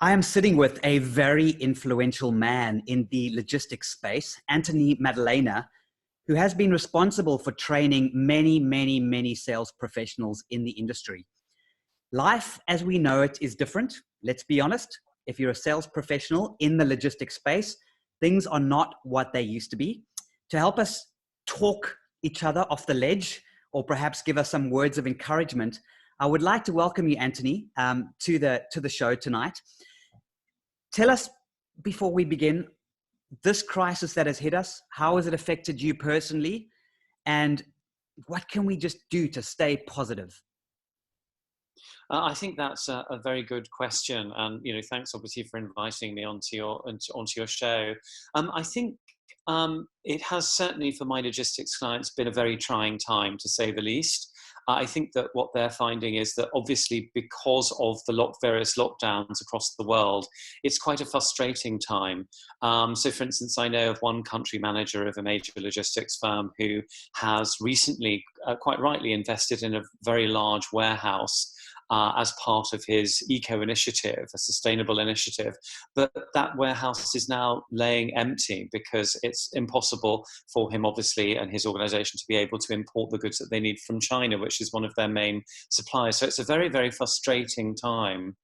I am sitting with a very influential man in the logistics space, Anthony Maddalena, who has been responsible for training many sales professionals in the industry. Life as we know it is different. Let's be honest. If you're a sales professional in the logistics space, things are not what they used to be. To help us talk each other off the ledge, or perhaps give us some words of encouragement, I would like to welcome you, Anthony, to the show tonight. Tell us, before we begin, this crisis that has hit us, how has it affected you personally? And what can we just do to stay positive? I think that's a very good question, and thanks obviously for inviting me onto your show. I think it has certainly for my logistics clients been a very trying time, to say the least. I think that what they're finding is that obviously because of the various lockdowns across the world, it's quite a frustrating time. So for instance, I know of one country manager of a major logistics firm who has recently, quite rightly, invested in a very large warehouse as part of his eco initiative, a sustainable initiative. But that warehouse is now laying empty because it's impossible for him, obviously, and his organization to be able to import the goods that they need from China, which is one of their main suppliers. So it's a very frustrating time.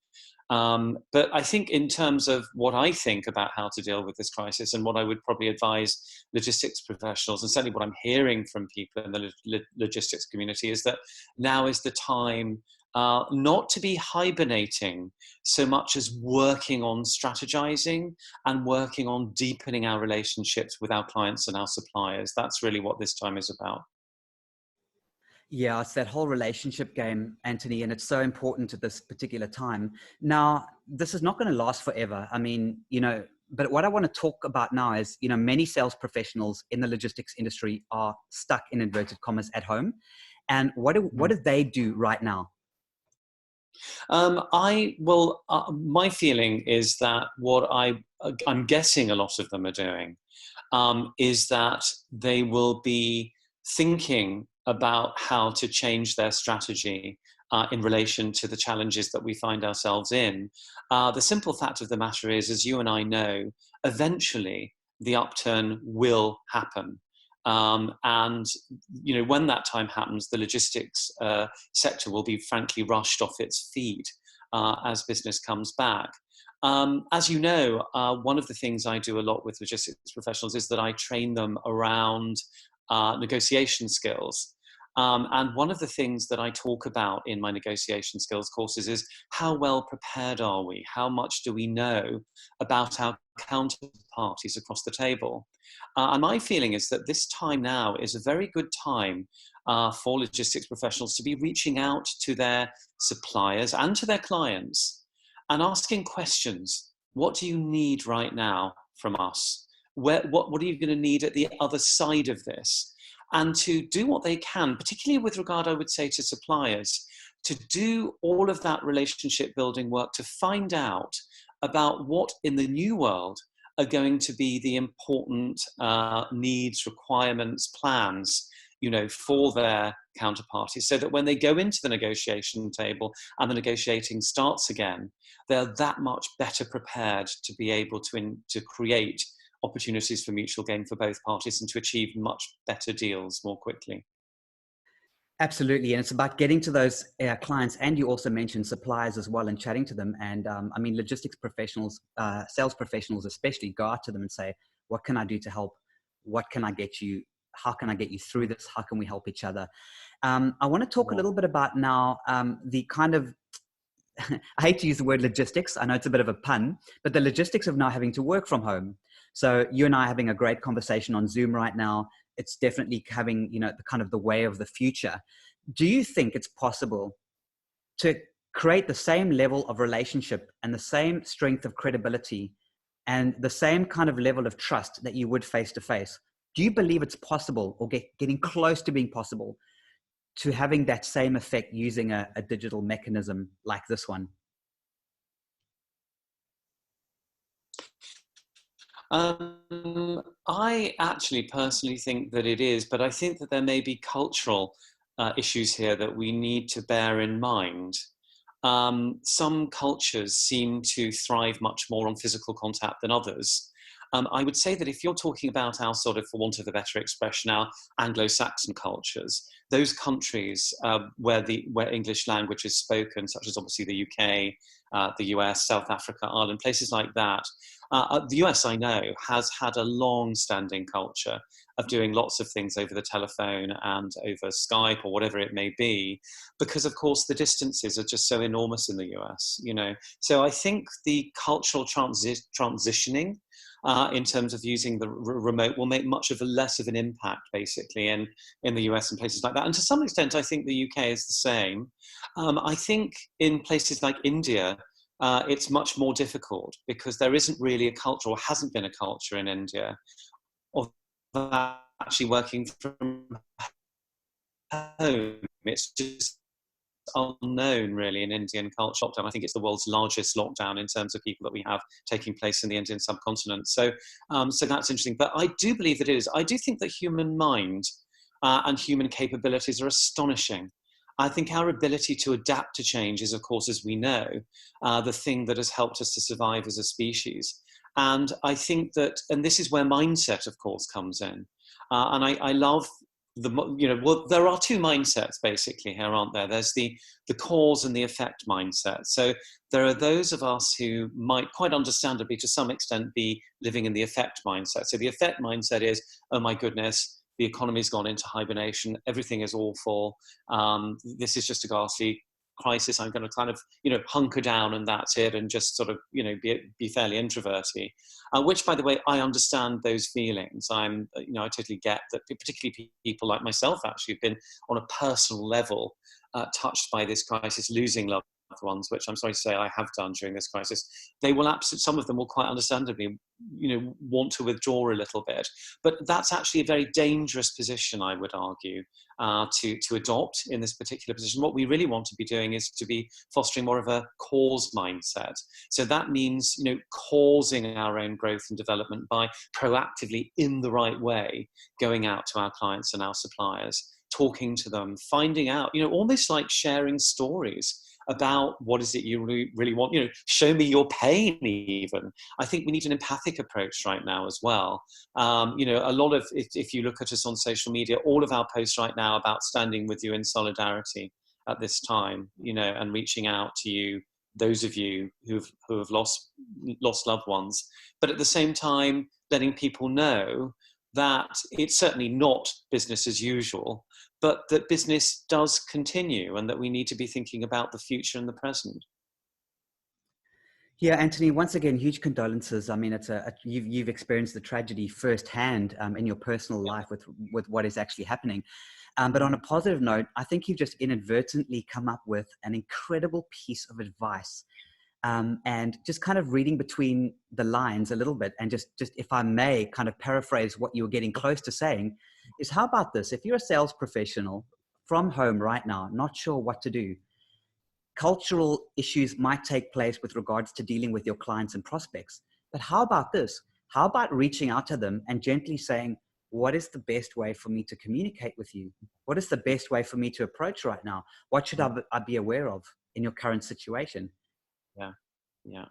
But I think in terms of what I think about how to deal with this crisis and what I would probably advise logistics professionals, and certainly what I'm hearing from people in the logistics community, is that now is the time not to be hibernating so much as working on strategizing and working on deepening our relationships with our clients and our suppliers. That's really what this time is about. Yeah, it's that whole relationship game, Anthony, and it's so important at this particular time. Now, this is not going to last forever. I mean, but what I want to talk about now is, many sales professionals in the logistics industry are stuck, in inverted commas, at home. And what do they do right now? My feeling is that what I'm guessing a lot of them are doing is that they will be thinking about how to change their strategy in relation to the challenges that we find ourselves in. The simple fact of the matter is, as you and I know, eventually the upturn will happen. And when that time happens, the logistics sector will be frankly rushed off its feet as business comes back. As you know, one of the things I do a lot with logistics professionals is that I train them around negotiation skills. And one of the things that I talk about in my negotiation skills courses is how well prepared are we? How much do we know about our counterparties across the table? And my feeling is that this time now is a very good time for logistics professionals to be reaching out to their suppliers and to their clients and asking questions. What do you need right now from us? What are you going to need at the other side of this? And to do what they can, particularly with regard, I would say, to suppliers, to do all of that relationship building work to find out about what in the new world are going to be the important needs, requirements, plans, for their counterparties, so that when they go into the negotiation table and the negotiating starts again, they're that much better prepared to be able to create opportunities for mutual gain for both parties and to achieve much better deals more quickly. Absolutely. And it's about getting to those clients. And you also mentioned suppliers as well and chatting to them. And logistics professionals, sales professionals especially, go out to them and say, what can I do to help? What can I get you? How can I get you through this? How can we help each other? I want to talk a little bit about now the kind of, I hate to use the word logistics. I know it's a bit of a pun, but the logistics of now having to work from home. So you and I are having a great conversation on Zoom right now. It's definitely having, the kind of the way of the future. Do you think it's possible to create the same level of relationship and the same strength of credibility and the same kind of level of trust that you would face to face? Do you believe it's possible, or getting close to being possible, to having that same effect using a digital mechanism like this one? I actually personally think that it is, but I think that there may be cultural issues here that we need to bear in mind. some cultures seem to thrive much more on physical contact than others. I would say that if you're talking about our sort of, for want of a better expression, our Anglo-Saxon cultures, those countries where English language is spoken, such as obviously the UK, the US, South Africa, Ireland, places like that. The US, I know, has had a long-standing culture of doing lots of things over the telephone and over Skype or whatever it may be, because of course the distances are just so enormous in the US, you know. So I think the cultural transitioning in terms of using the remote will make much of a less of an impact, basically, in the US and places like that. And to some extent, I think the UK is the same. I think in places like India, it's much more difficult because there isn't really a culture, or hasn't been a culture in India, of actually working from home. It's just unknown really in Indian culture. Lockdown, I think it's the world's largest lockdown in terms of people that we have taking place in the Indian subcontinent. So that's interesting. But I do believe that it is. I do think that human mind and human capabilities are astonishing. I think our ability to adapt to change is, of course, as we know, the thing that has helped us to survive as a species. And I think that, and this is where mindset, of course, comes in. And I love well, there are two mindsets basically here, aren't there? There's the cause and the effect mindset. So there are those of us who might quite understandably to some extent be living in the effect mindset. So the effect mindset is, oh my goodness, the economy's gone into hibernation, everything is awful, this is just a ghastly crisis, I'm going to kind of, hunker down and that's it, and just sort of, be fairly introverty, which, by the way, I understand those feelings. I totally get that, particularly people like myself actually have been on a personal level touched by this crisis, losing loved ones, which I'm sorry to say I have done during this crisis. They will absolutely, some of them will quite understandably, want to withdraw a little bit. But that's actually a very dangerous position, I would argue, to adopt in this particular position. What we really want to be doing is to be fostering more of a cause mindset. So that means, causing our own growth and development by proactively, in the right way, going out to our clients and our suppliers, talking to them, finding out, almost like sharing stories about what is it you really want, show me your pain even. I think we need an empathic approach right now as well. A lot of, if you look at us on social media, all of our posts right now about standing with you in solidarity at this time, and reaching out to you, those of you who have lost loved ones, but at the same time, letting people know that it's certainly not business as usual, but that business does continue and that we need to be thinking about the future and the present. Yeah, Anthony, once again, huge condolences. I mean, it's you've experienced the tragedy firsthand in your personal life with what is actually happening. But on a positive note, I think you've just inadvertently come up with an incredible piece of advice. And just kind of reading between the lines a little bit, and just if I may kind of paraphrase what you were getting close to saying, is how about this? If you're a sales professional from home right now, not sure what to do, cultural issues might take place with regards to dealing with your clients and prospects. But how about this? How about reaching out to them and gently saying, what is the best way for me to communicate with you? What is the best way for me to approach right now? What should I be aware of in your current situation? Yeah.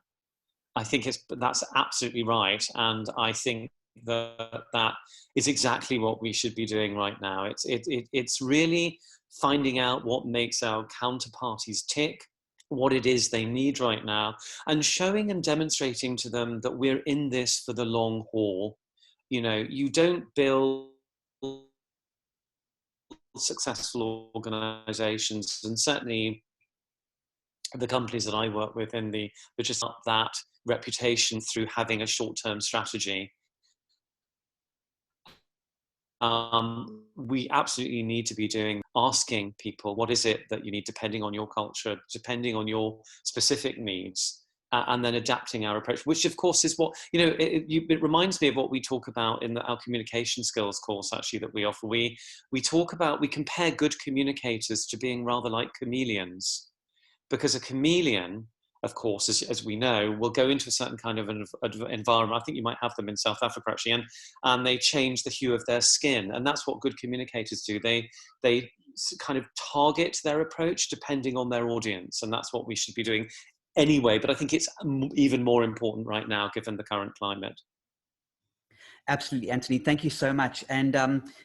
I think that's absolutely right. And I think that is exactly what we should be doing right now. It's really finding out what makes our counterparties tick, what it is they need right now, and showing and demonstrating to them that we're in this for the long haul. You don't build successful organizations, and certainly the companies that I work with in the just not that reputation through having a short-term strategy. We absolutely need to be asking people, what is it that you need depending on your culture, depending on your specific needs, and then adapting our approach, which of course is what, it reminds me of what we talk about in our communication skills course actually that we offer. We compare good communicators to being rather like chameleons. Because a chameleon of course, as we know, will go into a certain kind of an environment. I think you might have them in South Africa actually, and they change the hue of their skin, and that's what good communicators do. They kind of target their approach depending on their audience, and that's what we should be doing anyway. But I think it's even more important right now given the current climate. Absolutely, Anthony. Thank you so much. And,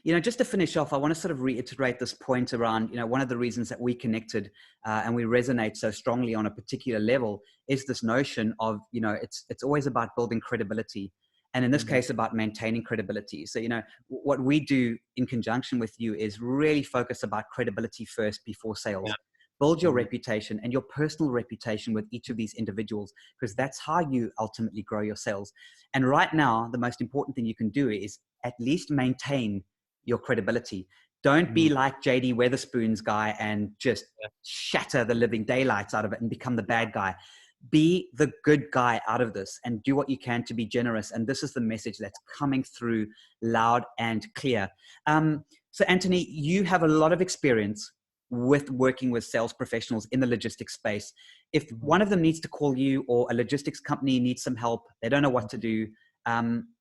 just to finish off, I want to sort of reiterate this point around, one of the reasons that we connected and we resonate so strongly on a particular level is this notion of, it's always about building credibility. And in this case, about maintaining credibility. So, what we do in conjunction with you is really focus about credibility first before sales. Yeah. Build your reputation and your personal reputation with each of these individuals, because that's how you ultimately grow your sales. And right now, the most important thing you can do is at least maintain your credibility. Don't be like JD Weatherspoon's guy and just shatter the living daylights out of it and become the bad guy. Be the good guy out of this and do what you can to be generous. And this is the message that's coming through loud and clear. So Anthony, you have a lot of experience with working with sales professionals in the logistics space. If one of them needs to call you, or a logistics company needs some help, they don't know what to do,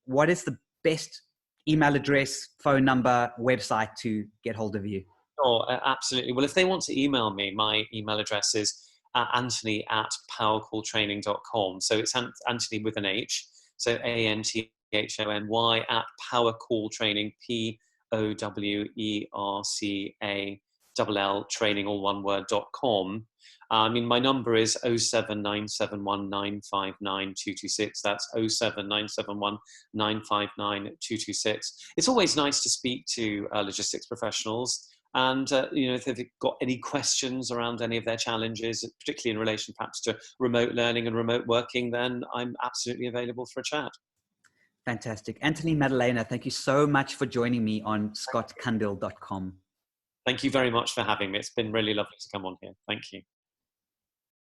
what is the best email address, phone number, website to get hold of you? Oh, absolutely. Well, if they want to email me, my email address is anthony@powercalltraining.com. So it's Anthony with an H. So ANTHONY @powercalltraining, POWERCALL training, all one word.com. My number is 07971959226. That's 07971959226. It's always nice to speak to logistics professionals. And, if they've got any questions around any of their challenges, particularly in relation perhaps to remote learning and remote working, then I'm absolutely available for a chat. Fantastic. Anthony Maddalena, thank you so much for joining me on scottcundill.com. Thank you very much for having me. It's been really lovely to come on here. Thank you.